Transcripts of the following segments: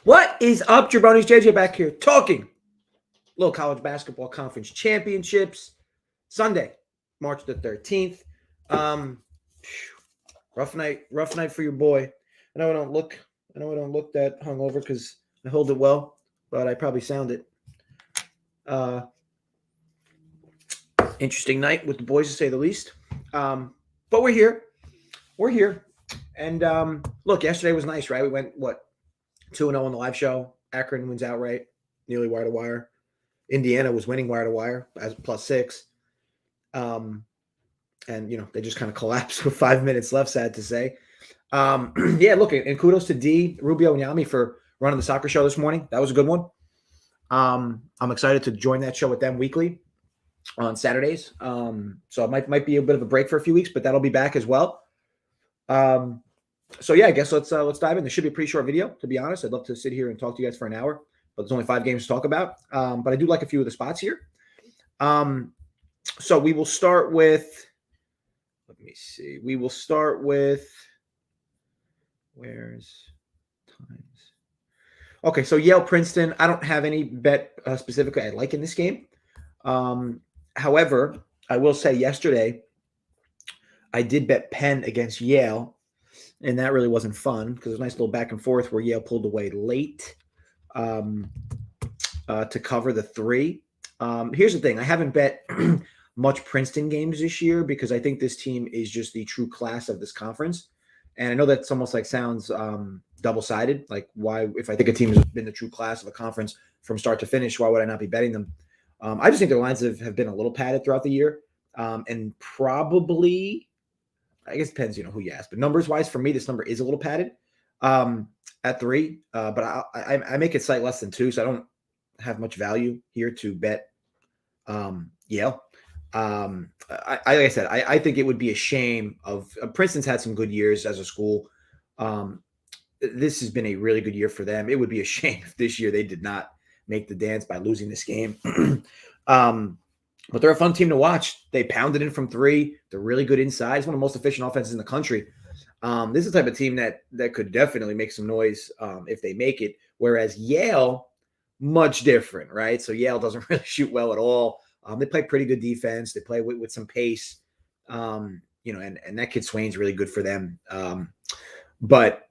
What is up, Jabronis? JJ back here talking little college basketball conference championships. Sunday, March the 13th. Rough night for your boy. I know I don't look that hungover because I hold it well, but I probably sound it. Interesting night with the boys, to say the least. But we're here. And look, yesterday was nice, right? We went 2-0 on the live show. Akron wins outright, nearly wire to wire. Indiana was winning wire to wire as +6. And they just kind of collapsed with 5 minutes left, sad to say. Look, and kudos to D, Rubio, and Yami for running the soccer show this morning. That was a good one. I'm excited to join that show with them weekly on Saturdays. So it might be a bit of a break for a few weeks, but that'll be back as well. I guess let's dive in. This should be a pretty short video, to be honest. I'd love to sit here and talk to you guys for an hour, but there's only 5 games to talk about. But I do like a few of the spots here. So we will start with, let me see. We will start with, where's times? Okay, so Yale Princeton. I don't have any bet specifically I like in this game. However, I will say yesterday I did bet Penn against Yale, and that really wasn't fun because it was a nice little back and forth where Yale pulled away late to cover the 3. Here's the thing. I haven't bet much Princeton games this year because I think this team is just the true class of this conference. And I know that's almost like sounds double-sided. Like, why, if I think a team has been the true class of a conference from start to finish, why would I not be betting them? I just think their lines have been a little padded throughout the year. And probably, I guess it depends, who you ask. But numbers-wise, for me, this number is a little padded at 3. But I make it slight less than 2, so I don't have much value here to bet Yale. Like I said, I think it would be a shame of Princeton's had some good years as a school. This has been a really good year for them. It would be a shame if this year they did not make the dance by losing this game. But they're a fun team to watch. They pounded in from 3. They're really good inside. It's one of the most efficient offenses in the country. This is the type of team that could definitely make some noise if they make it. Whereas Yale, much different, right? So Yale doesn't really shoot well at all. They play pretty good defense. They play with some pace, and that kid Swain's really good for them. But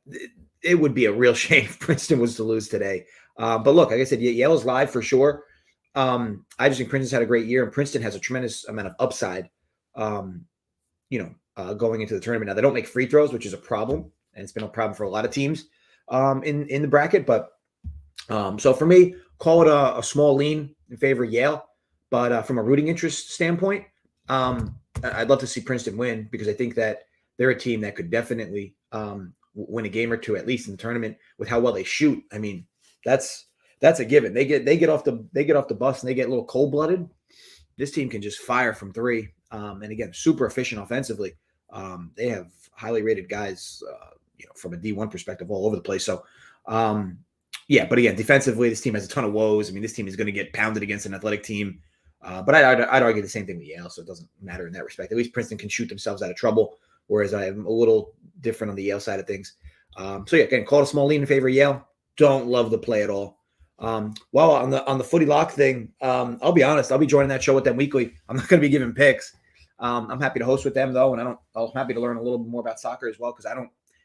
it would be a real shame if Princeton was to lose today. But look, like I said, Yale is live for sure. I just think Princeton's had a great year, and Princeton has a tremendous amount of upside, going into the tournament. Now, they don't make free throws, which is a problem, and it's been a problem for a lot of teams in the bracket. But so for me, call it a small lean in favor of Yale. But from a rooting interest standpoint, I'd love to see Princeton win because I think that they're a team that could definitely win a game or two, at least in the tournament, with how well they shoot. I mean, that's a given. They get off the bus and they get a little cold-blooded. This team can just fire from 3. And again, super efficient offensively. They have highly rated guys, from a D1 perspective all over the place. So, but again, defensively, this team has a ton of woes. I mean, this team is going to get pounded against an athletic team. But I'd argue the same thing with Yale, so it doesn't matter in that respect. At least Princeton can shoot themselves out of trouble, whereas I am a little different on the Yale side of things. Again, call it a small lean in favor of Yale. Don't love the play at all. While on the footy lock thing, I'll be honest, I'll be joining that show with them weekly. I'm not going to be giving picks. I'm happy to host with them though, and I'm happy to learn a little bit more about soccer as well because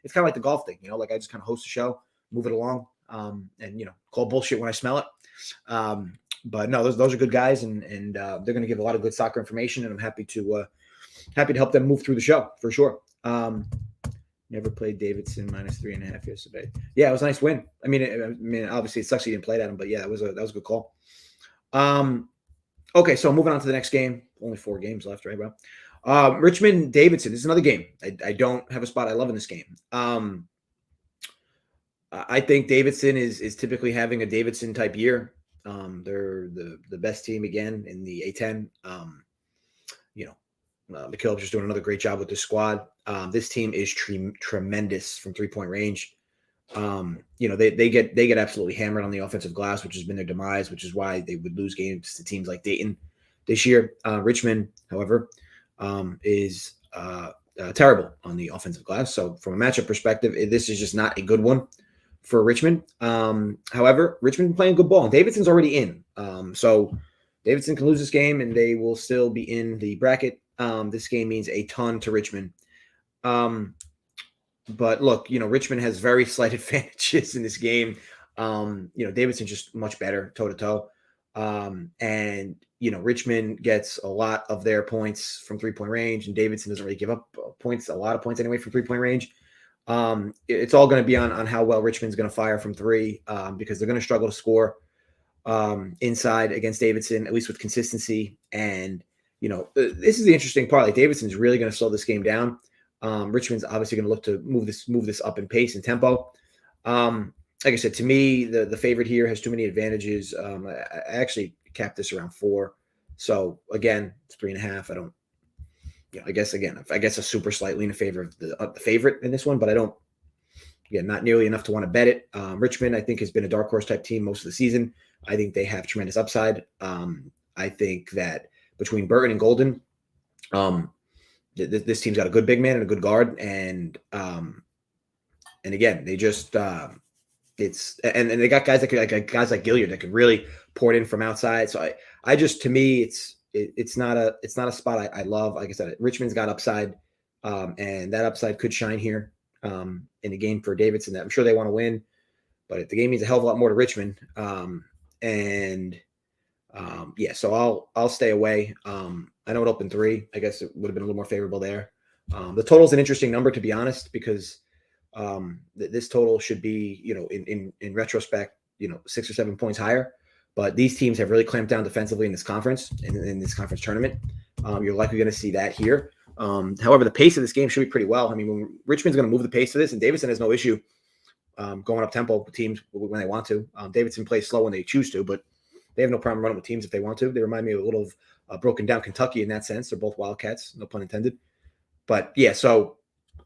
it's kind of like the golf thing, like I just kind of host a show, move it along, and call bullshit when I smell it. But no, those are good guys, and they're going to give a lot of good soccer information, and I'm happy to help them move through the show for sure. Never played Davidson -3.5 yesterday. Yeah, it was a nice win. I mean, obviously it sucks you didn't play that, but yeah, that was a good call. Okay, so moving on to the next game. Only 4 games left, right, bro? Richmond Davidson. This is another game. I don't have a spot I love in this game. I think Davidson is typically having a Davidson type year. They're the best team again in the A10. McKillop's just doing another great job with this squad. This team is tremendous from 3-point range. They get absolutely hammered on the offensive glass, which has been their demise, which is why they would lose games to teams like Dayton this year. Richmond, however, is terrible on the offensive glass. So from a matchup perspective, this is just not a good one for Richmond. However, Richmond playing good ball, and Davidson's already in. So Davidson can lose this game, and they will still be in the bracket. This game means a ton to Richmond. But look, Richmond has very slight advantages in this game. Davidson's just much better toe-to-toe. And Richmond gets a lot of their points from 3-point range, and Davidson doesn't really give up a lot of points anyway from 3-point range. It's all going to be on how well Richmond's going to fire from three, because they're going to struggle to score inside against Davidson, at least with consistency. And this is the interesting part. Like, Davidson's really going to slow this game down. Richmond's obviously going to look to move this up in pace and tempo. Like I said, to me, the favorite here has too many advantages. I actually capped this around 4. So again, it's 3.5. I guess a super slight lean in favor of the favorite in this one, but I don't. Again, not nearly enough to want to bet it. Richmond, I think, has been a dark horse type team most of the season. I think they have tremendous upside. I think that between Burton and Golden, this team's got a good big man and a good guard, and again, they just they got guys guys like Gilliard that could really pour it in from outside. So I just, to me, it's not a spot I love. Like I said, Richmond's got upside, and that upside could shine here in a game for Davidson that I'm sure they want to win, but the game means a hell of a lot more to Richmond. So I'll stay away. I know it opened 3. I guess it would have been a little more favorable there. The total is an interesting number, to be honest, because this total should be, in retrospect, 6 or 7 points higher. But these teams have really clamped down defensively in this conference, in this conference tournament. You're likely going to see that here. However, the pace of this game should be pretty well. I mean, when Richmond's going to move the pace of this, and Davidson has no issue going up tempo with teams when they want to. Davidson plays slow when they choose to, but they have no problem running with teams if they want to. They remind me a little of broken down Kentucky in that sense. They're both Wildcats, no pun intended. But yeah, so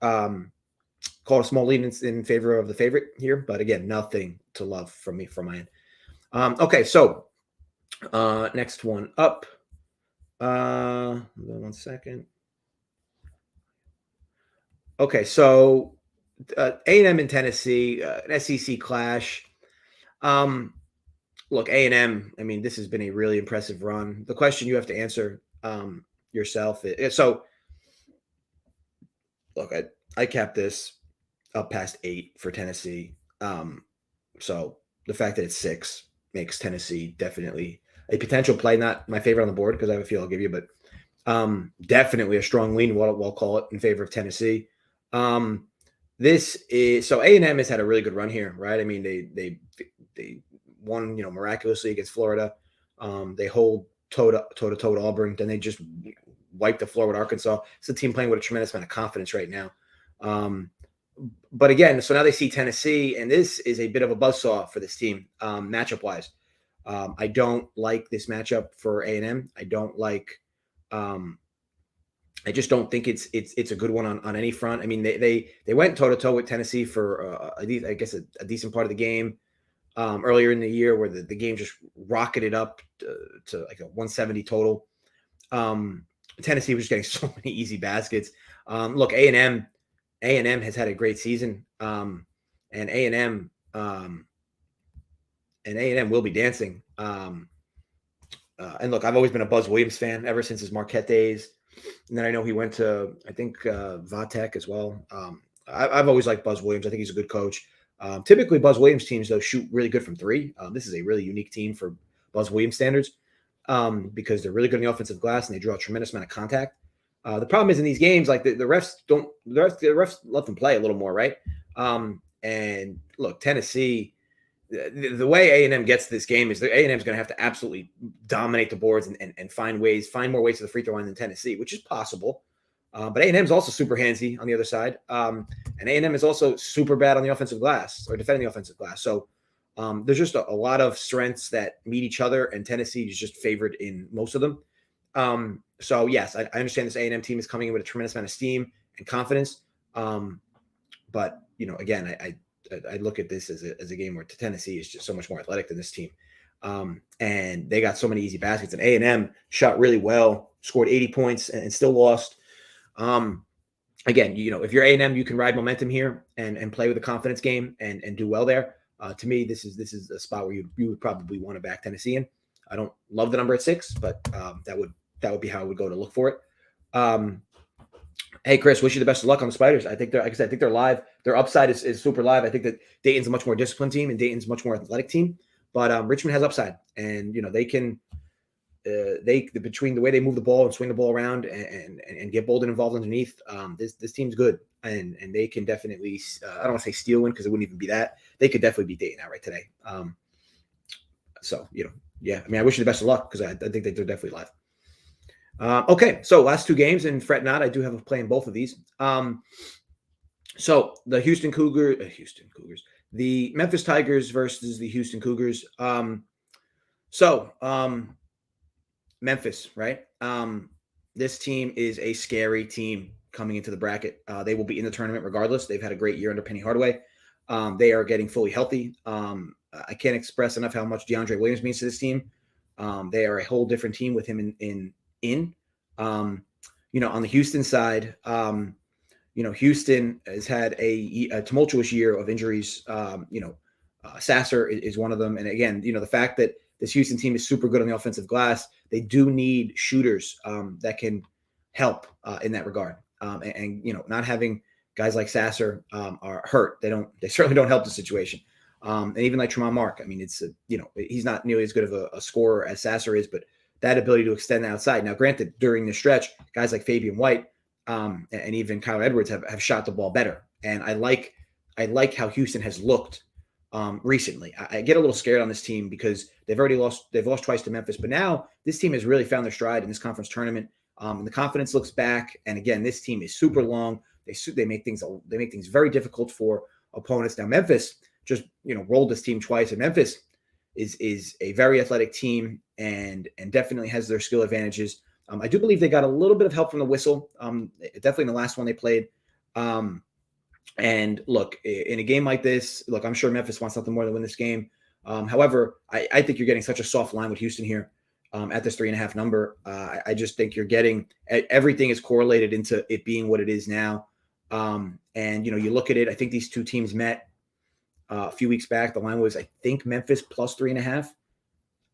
call it a small lead in favor of the favorite here. But again, nothing to love from my end. Okay, so next one up. 1 second. Okay, so A&M in Tennessee, an SEC clash. Look, A&M, I mean, this has been a really impressive run. The question you have to answer yourself is, look, I capped this up past 8 for Tennessee. So the fact that it's 6 makes Tennessee definitely a potential play. Not my favorite on the board because I have a feel I'll give you, but definitely a strong lean, we'll call it, in favor of Tennessee. This is, so A&M has had a really good run here, right? I mean, they won, miraculously against Florida. They hold toe-to-toe to Auburn. Then they just wiped the floor with Arkansas. It's a team playing with a tremendous amount of confidence right now. But again, so now they see Tennessee, and this is a bit of a buzzsaw for this team, matchup-wise. I don't like this matchup for A&M. I don't like I just don't think it's a good one on any front. I mean, they went toe-to-toe with Tennessee for I guess a decent part of the game earlier in the year, where the game just rocketed up to like a 170 total. Tennessee was just getting so many easy baskets. Look, A&M has had a great season, and A&M will be dancing. And look, I've always been a Buzz Williams fan ever since his Marquette days. And then I know he went to, I think, Vatech as well. I've always liked Buzz Williams. I think he's a good coach. Typically, Buzz Williams teams, though, shoot really good from 3. This is a really unique team for Buzz Williams standards because they're really good in the offensive glass and they draw a tremendous amount of contact. The problem is in these games, like the refs let them play a little more, right? And look, Tennessee, the way A&M gets to this game is that A&M is going to have to absolutely dominate the boards and find more ways to the free throw line than Tennessee, which is possible. But A&M is also super handsy on the other side. And A&M is also super bad on the offensive glass or defending the offensive glass. So there's just a lot of strengths that meet each other, and Tennessee is just favored in most of them. So yes, I understand this A&M team is coming in with a tremendous amount of steam and confidence. But again, I look at this as a game where Tennessee is just so much more athletic than this team. And they got so many easy baskets, and A&M shot really well, scored 80 points and still lost. again, if you're A&M, you can ride momentum here and play with a confidence game and do well there. To me, this is a spot where you would probably want to back Tennessee in. I don't love the number at 6, but that would be how I would go to look for it. Hey, Chris, wish you the best of luck on the Spiders. I think I think they're live. Their upside is super live. I think that Dayton's a much more disciplined team and Dayton's a much more athletic team. But Richmond has upside, and they can between the way they move the ball and swing the ball around and get Bolden involved underneath. This team's good, and they can definitely. I don't want to say steal win because it wouldn't even be that. They could definitely beat Dayton outright today. Yeah. I mean, I wish you the best of luck because I think that they're definitely live. Okay, so last 2 games, and fret not, I do have a play in both of these. So the the Memphis Tigers versus the Houston Cougars. Memphis, right? This team is a scary team coming into the bracket. They will be in the tournament regardless. They've had a great year under Penny Hardaway. They are getting fully healthy. I can't express enough how much DeAndre Williams means to this team. They are a whole different team with him on the Houston side. Houston has had a tumultuous year of injuries. Sasser is one of them. And again, the fact that this Houston team is super good on the offensive glass, they do need shooters that can help in that regard. Not having guys like Sasser are hurt. They certainly don't help the situation. And even like Tremont Mark, I mean, he's not nearly as good of a scorer as Sasser is, but that ability to extend the outside. Now, granted, during the stretch, guys like Fabian White and even Kyle Edwards have shot the ball better. And I like how Houston has looked recently. I get a little scared on this team because they've lost twice to Memphis, but now this team has really found their stride in this conference tournament. And the confidence looks back. And again, this team is super long. They make things very difficult for opponents. Now, Memphis just rolled this team twice, and Memphis is a very athletic team and definitely has their skill advantages. I do believe they got a little bit of help from the whistle, definitely in the last one they played. And look, in a game like this, I'm sure Memphis wants nothing more than win this game. However, I think you're getting such a soft line with Houston here at this 3.5 number. I just think you're getting everything is correlated into it being what it is now. And you look at it, I think these two teams met a few weeks back. The line was, I think, Memphis plus 3.5.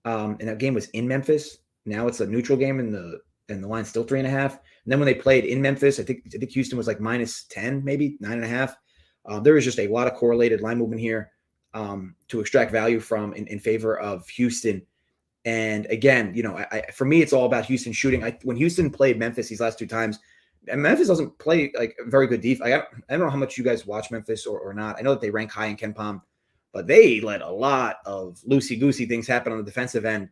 And that game was in Memphis. Now it's a neutral game, and the line's still 3.5. And then when they played in Memphis, I think Houston was like minus 10, maybe 9.5. There is just a lot of correlated line movement here to extract value from in favor of Houston. And again, for me, it's all about Houston shooting. When Houston played Memphis these last 2 times, and Memphis doesn't play like very good defense. I don't know how much you guys watch Memphis or not. I know that they rank high in KenPom, but they let a lot of loosey-goosey things happen on the defensive end.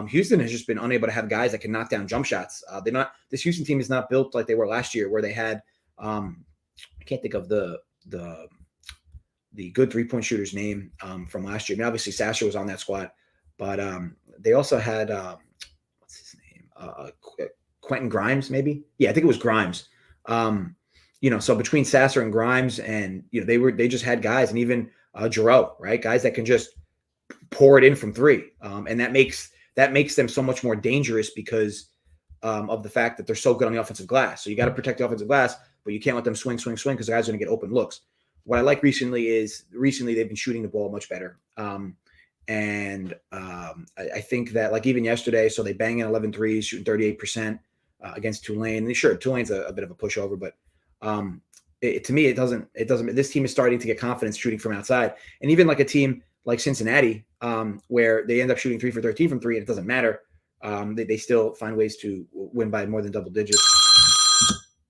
Houston has just been unable to have guys that can knock down jump shots. This Houston team is not built like they were last year, where they had I can't think of the good 3-point shooter's name from last year. I mean, obviously Sasha was on that squad, but they also had what's his name? Quentin Grimes, maybe. Yeah, I think it was Grimes. So between Sasser and Grimes, and they just had guys, and even Giroux, right? Guys that can just pour it in from 3, and that makes them so much more dangerous because of the fact that they're so good on the offensive glass. So you got to protect the offensive glass, but you can't let them swing because the guys are going to get open looks. What I like recently they've been shooting the ball much better. I think that, like, even yesterday, so they bang in 11 threes, shooting 38% against Tulane. And sure, Tulane's a bit of a pushover, but to me, it doesn't. This team is starting to get confidence shooting from outside, and even like a team like Cincinnati, where they end up shooting 3 for 13 from 3, and it doesn't matter. They still find ways to win by more than double digits.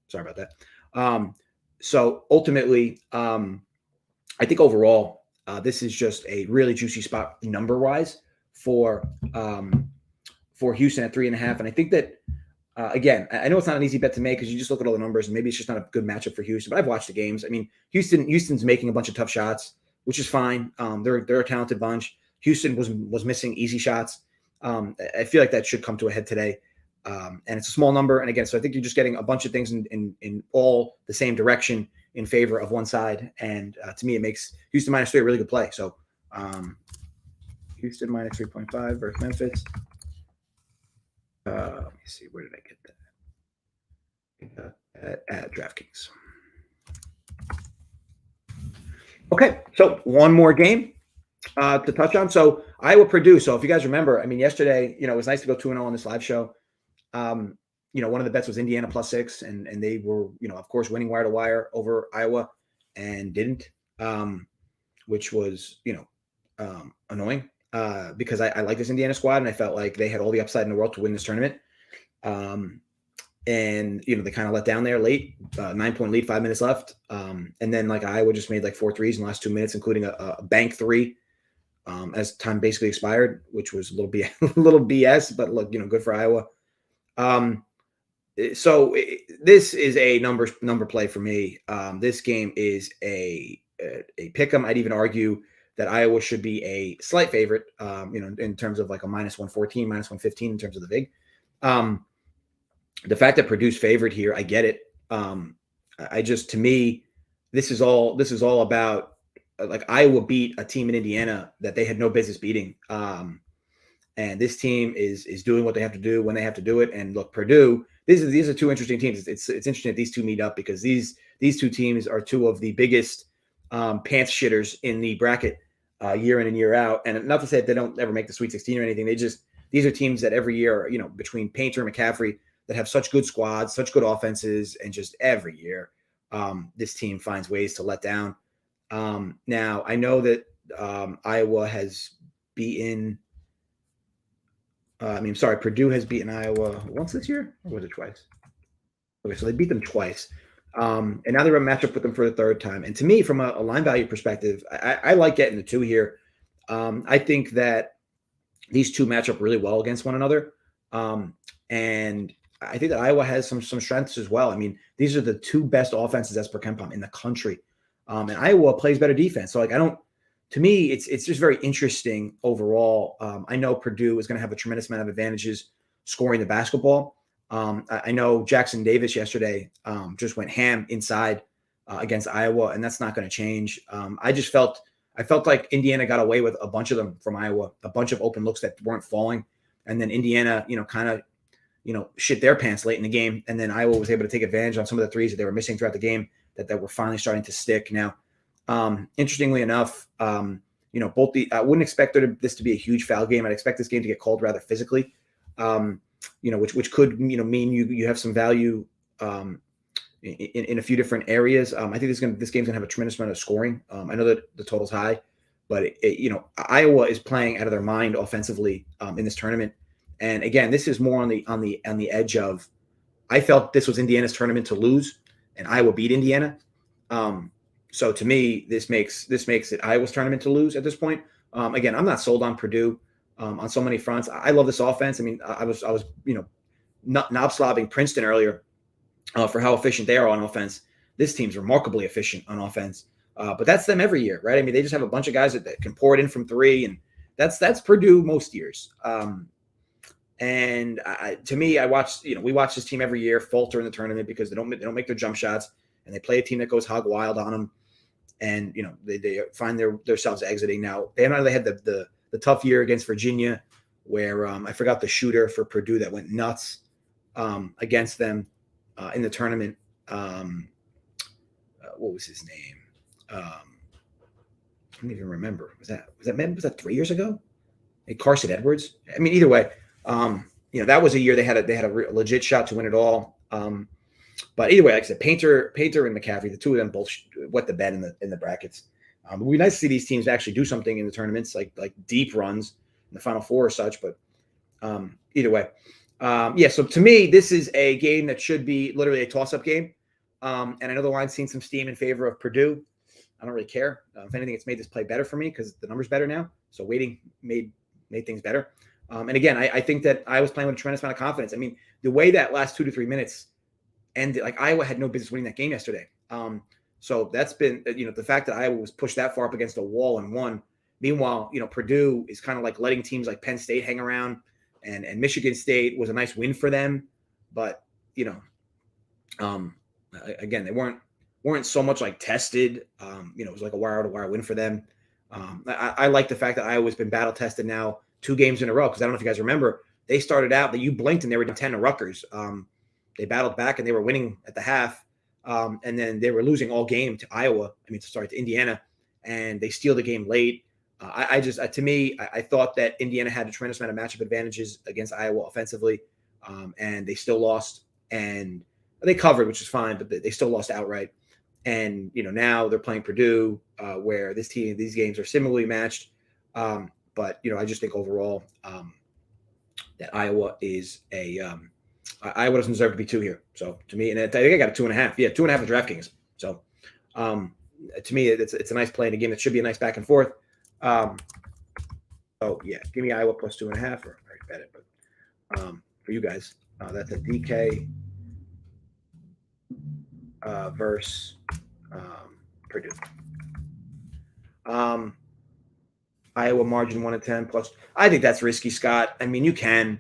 Sorry about that. So ultimately, I think overall, this is just a really juicy spot number wise for Houston at 3.5. And I think that, again, I know it's not an easy bet to make because you just look at all the numbers and maybe it's just not a good matchup for Houston, but I've watched the games. I mean, Houston's making a bunch of tough shots, which is fine. They're a talented bunch. Houston was missing easy shots. I feel like that should come to a head today. And it's a small number. And again, so I think you're just getting a bunch of things in all the same direction in favor of one side. And to me, it makes Houston minus 3 a really good play. So Houston minus 3.5 versus Memphis. Let me see. Where did I get that? At DraftKings. Okay, so one more game to touch on. So Iowa Purdue. So if you guys remember, I mean, yesterday, it was nice to go 2-0 on this live show. One of the bets was Indiana +6, and they were, of course, winning wire to wire over Iowa and didn't, which was, annoying because I like this Indiana squad and I felt like they had all the upside in the world to win this tournament. And they kind of let down there late, 9-point lead, 5 minutes left. And then like Iowa just made like 4 threes in the last 2 minutes, including a bank three as time basically expired, which was a little BS, but look, good for Iowa. So this is a number play for me. This game is a pick 'em. I'd even argue that Iowa should be a slight favorite, in terms of like a -114, -115 in terms of the VIG. The fact that Purdue's favored here, I get it. To me, this is all about like Iowa beat a team in Indiana that they had no business beating. And this team is doing what they have to do when they have to do it. And look, Purdue, these are two interesting teams. It's interesting that these two meet up because these two teams are two of the biggest pants shitters in the bracket year in and year out. And not to say that they don't ever make the Sweet 16 or anything. These are teams that every year, between Painter and McCaffrey, that have such good squads, such good offenses, and just every year this team finds ways to let down. Now, I know that Iowa has beaten Purdue has beaten Iowa once this year, or was it twice? Okay, so they beat them twice. And now they're a matchup with them for the third time. And to me, from a line value perspective, I like getting the two here. I think that these two match up really well against one another. And I think that Iowa has some strengths as well. I mean, these are the two best offenses as per KenPom in the country. And Iowa plays better defense. So to me, it's just very interesting overall. I know Purdue is going to have a tremendous amount of advantages scoring the basketball. I know Jackson Davis yesterday just went ham inside against Iowa, and that's not going to change. I felt like Indiana got away with a bunch of them from Iowa, a bunch of open looks that weren't falling. And then Indiana, kind of, shit their pants late in the game. And then Iowa was able to take advantage on some of the threes that they were missing throughout the game that were finally starting to stick. Now, interestingly enough, I wouldn't expect this to be a huge foul game. I'd expect this game to get called rather physically, which could, mean you have some value in a few different areas. I think this game's going to have a tremendous amount of scoring. I know that the total's high, but Iowa is playing out of their mind offensively in this tournament. And again, this is more on the edge of, I felt this was Indiana's tournament to lose, and Iowa beat Indiana. So to me, this makes it Iowa's tournament to lose at this point. Again, I'm not sold on Purdue on so many fronts. I love this offense. I mean, I was knob-slobbing Princeton earlier for how efficient they are on offense. This team's remarkably efficient on offense, but that's them every year, right? I mean, they just have a bunch of guys that can pour it in from three, and that's Purdue most years. To me, we watch this team every year falter in the tournament because they don't make their jump shots, and they play a team that goes hog wild on them, and they find themselves exiting. Now they had the tough year against Virginia, where I forgot the shooter for Purdue that went nuts against them in the tournament. What was his name? I don't even remember. Was that 3 years ago? Hey, Carson Edwards. I mean, either way. That was a year they had a legit shot to win it all. But either way, like I said, Painter and McCaffrey, the two of them both wet the bed in the brackets. It would be nice to see these teams actually do something in the tournaments, like deep runs in the Final Four or such. But either way, So to me, this is a game that should be literally a toss-up game. And I know the line's seen some steam in favor of Purdue. I don't really care. If anything, it's made this play better for me because the number's better now. So waiting made things better. And again, I think that I was playing with a tremendous amount of confidence. I mean, the way that last 2 to 3 minutes ended, like Iowa had no business winning that game yesterday. So that's been, the fact that Iowa was pushed that far up against a wall and won. Meanwhile, Purdue is kind of like letting teams like Penn State hang around, and Michigan State was a nice win for them. But, again, they weren't so much like tested. It was like a wire-to-wire win for them. I like the fact that Iowa's been battle tested now 2 games in a row, because I don't know if you guys remember, they started out that you blinked and they were down 10 to Rutgers. They battled back and they were winning at the half, and then they were losing all game to Iowa. To Indiana, and they steal the game late. To me, I thought that Indiana had a tremendous amount of matchup advantages against Iowa offensively, and they still lost. And they covered, which is fine, but they still lost outright. And now they're playing Purdue, where these games are similarly matched. But I just think overall that Iowa is Iowa doesn't deserve to be 2 here. So to me, and I think I got a 2.5. Yeah, 2.5 in DraftKings. So to me, it's a nice play in a game that should be a nice back and forth. So yeah, give me Iowa plus 2.5. Or I already bet it, but for you guys, that's a DK versus Purdue. Iowa margin 1-10 plus. I think that's risky, Scott. I mean, you can,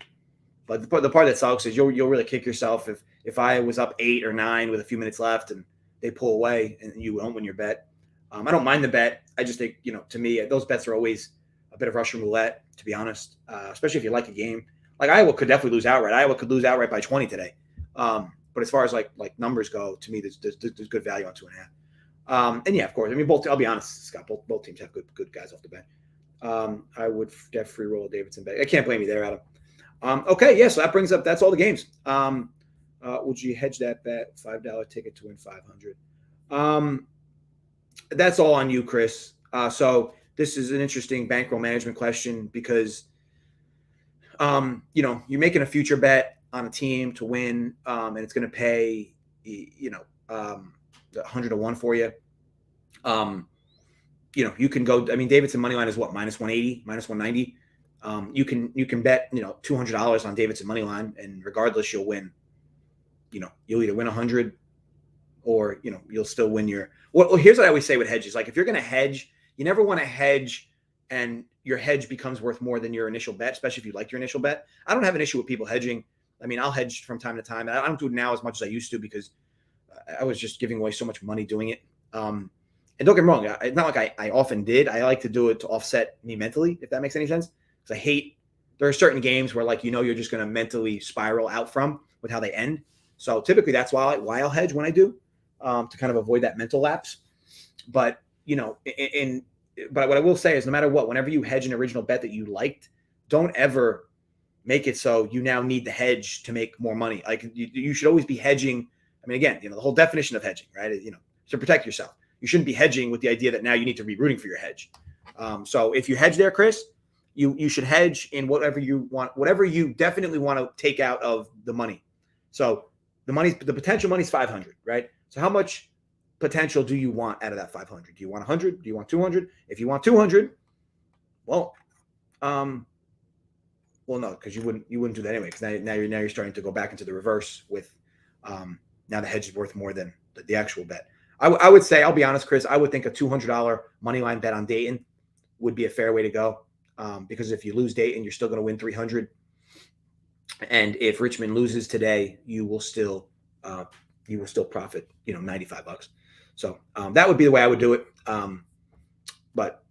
but the part that sucks is you'll really kick yourself if Iowa was up 8 or 9 with a few minutes left and they pull away and you don't win your bet. I don't mind the bet. I just think to me those bets are always a bit of Russian roulette, to be honest. Especially if you like a game. Like Iowa could definitely lose outright. Iowa could lose outright by 20 today. But as far as like numbers go, to me, there's good value on 2.5. And yeah, of course. I mean, both. I'll be honest, Scott. Both teams have good guys off the bench. I would have free roll Davidson back. I can't blame you there, Adam. Okay, yeah. So that brings up. That's all the games. Would you hedge that bet? $5 ticket to win 500. That's all on you, Chris. So this is an interesting bankroll management question because, you're making a future bet on a team to win, and it's going to pay, 100 to 1 for you. You can go. I mean, Davidson money line is what, minus 180, minus 190. You can bet $200 on Davidson money line, and regardless, you'll win. You'll either win 100, or you'll still win your. Well, here's what I always say with hedges: like if you're going to hedge, you never want to hedge and your hedge becomes worth more than your initial bet, especially if you like your initial bet. I don't have an issue with people hedging. I mean, I'll hedge from time to time. I don't do it now as much as I used to because I was just giving away so much money doing it. And don't get me wrong, it's not like I often did. I like to do it to offset me mentally, if that makes any sense. Because there are certain games where you're just going to mentally spiral out from with how they end. So typically that's why I'll hedge when I do, to kind of avoid that mental lapse. But, but what I will say is no matter what, whenever you hedge an original bet that you liked, don't ever make it so you now need the hedge to make more money. Like you should always be hedging. I mean, again, the whole definition of hedging, right? To protect yourself. You shouldn't be hedging with the idea that now you need to be rooting for your hedge. So if you hedge there, Chris, you should hedge in whatever you want, whatever you definitely want to take out of the money. So the potential money is 500, right? So how much potential do you want out of that 500? Do you want 100? Do you want 200? If you want 200, well, no, because you wouldn't do that anyway. Because now you're starting to go back into the reverse with now the hedge is worth more than the actual bet. I would say, I'll be honest, Chris, I would think a $200 money line bet on Dayton would be a fair way to go, because if you lose Dayton, you're still going to win 300. And if Richmond loses today, you will still profit, $95. So that would be the way I would do it. But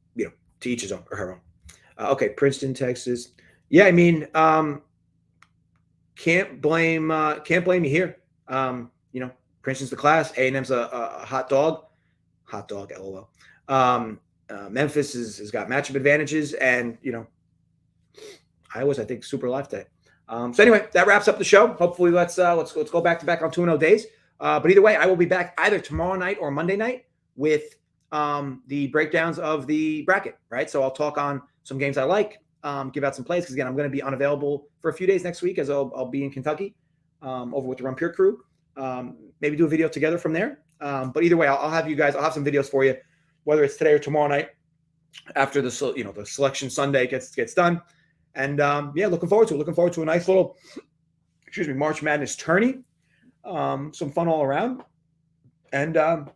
to each his own or her own. Okay, Princeton, Texas. Yeah, I mean, can't blame you here. Princeton's the class. A&M's a hot dog. Hot dog, LOL. Memphis has got matchup advantages, and Iowa's, I think, super live today. So anyway, that wraps up the show. Hopefully, let's go back to back on 2-0 days. But either way, I will be back either tomorrow night or Monday night with the breakdowns of the bracket. Right, so I'll talk on some games I like, give out some plays because again, I'm going to be unavailable for a few days next week as I'll be in Kentucky over with the Run Pure crew. Maybe do a video together from there. But either way, I'll have some videos for you, whether it's today or tomorrow night after the selection Sunday gets done. And looking forward to a nice little, March Madness tourney. Some fun all around. And I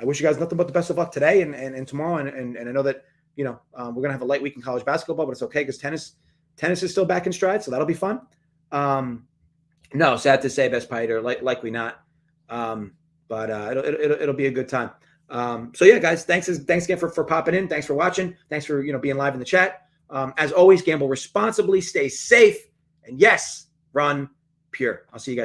wish you guys nothing but the best of luck today and tomorrow. And I know that, we're going to have a light week in college basketball, but it's okay because tennis is still back in stride. So that'll be fun. No, sad to say, best Piter, likely not. But it'll be a good time. So yeah, guys, thanks again for popping in. Thanks for watching. Thanks for being live in the chat. As always, gamble responsibly, stay safe, and yes, run pure. I'll see you guys.